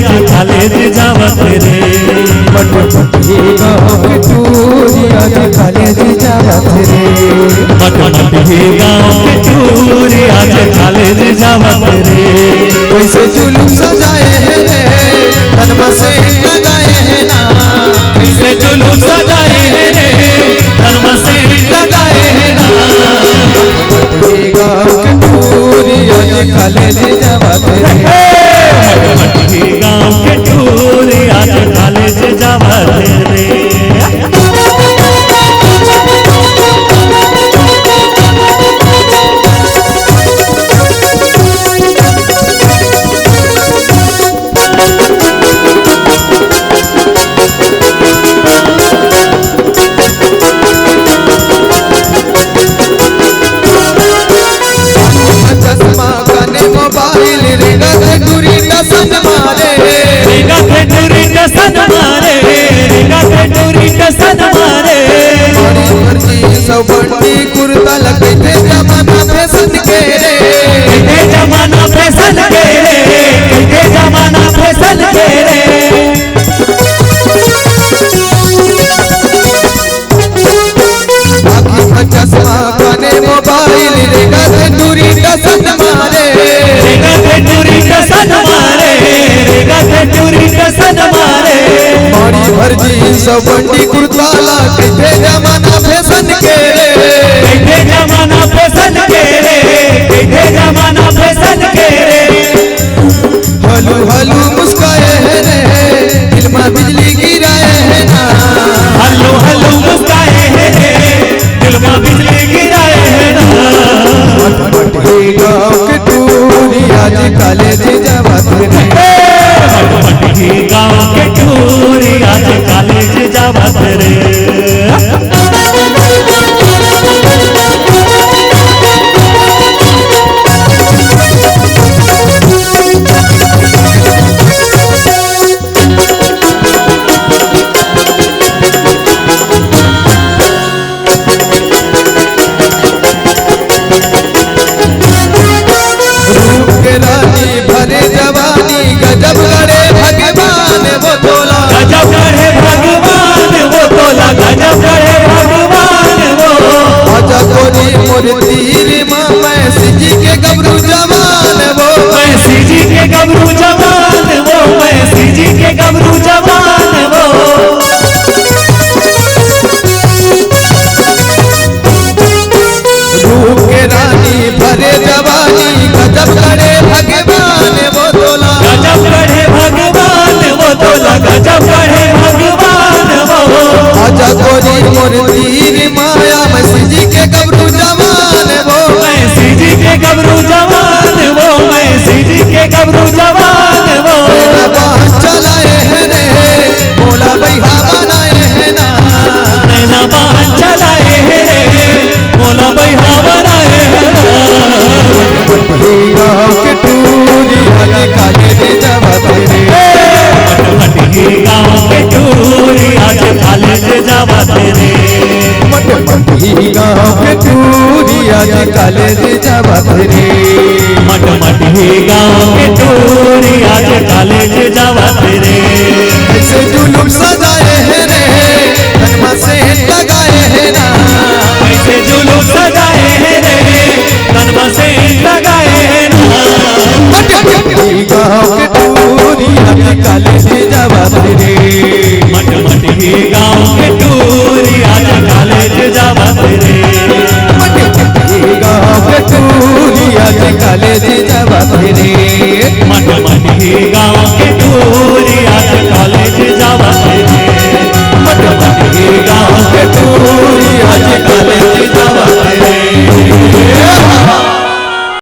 आज कॉलेज जावत रे। मटमटी गाँव के टूरी आज कॉलेज जावत रे। मटमटी गाँव के टूरी आज कॉलेज जावत रे। कैसे जुलूस सजाए हैं रे तनमा से लगाए हैं ना। कैसे जुलूस सजाए हैं रे तनमा से लगाए हैं ना। मटमटी गाँव के टूरी आज कॉलेज जावत रे। मटमटी गाँव के टूरी आज कॉलेज जावत रे। बंटी कुर्ता लगे थे जमाना फैशन के रे। जमाना फैशन के रे। जमाना फैशन के रे। आँखी में चश्मा काने मोबाइल रेगा से दूरी टसन मारे। रेगा से दूरी टसन मारे। रेगा से दूरी टसन मारे। मारी भर जींस बंटी कुर्ता लगे थे जमाना फैशन के रे। जमाना फैशन के रे। जमाना फैशन के रे। हलू हलू मुस्काए हैं रे दिल में बिजली गिराए हैं ना। हलू हलू मुस्काए हैं रे दिल में बिजली गिराए हैं ना। मटमटी गाँव के टूरी आज कॉलेज जावत रे। मटमटी गाँव के टूरी आज कॉलेज जावत रे। तीर मैं सीजी के गबरू जवान वो। मैं सीजी के गबरू जवान वो। मैं सीजी के गबरू जवान वो। रूप के रानी भरे जवानी गजब करे भगवान वो तोला। गजब करे भगवान वो तोला। गजब करे भगवान वो। आजा गोरी मोर तीर माया मैं सीजी के गबरू जवान वो। मैं सीजी के गबरू जवान वो। मैं सीजी के गबरू जवान वो। मेरा बाहर चलाए हैं रे बोला भैया बनाए हैं ना। नैना बाहर चलाए हैं रे बोला भैया बनाए हैं ना। मटमटी गाँव के टूरी आज कॉलेज जावत रे। मटमटी गाँव के टूरी आज कॉलेज जावत रे। मटमटी गाँव के टूरी आज कॉलेज जावत रे। मटमटी गाँव के टूरी आज कॉलेज जावत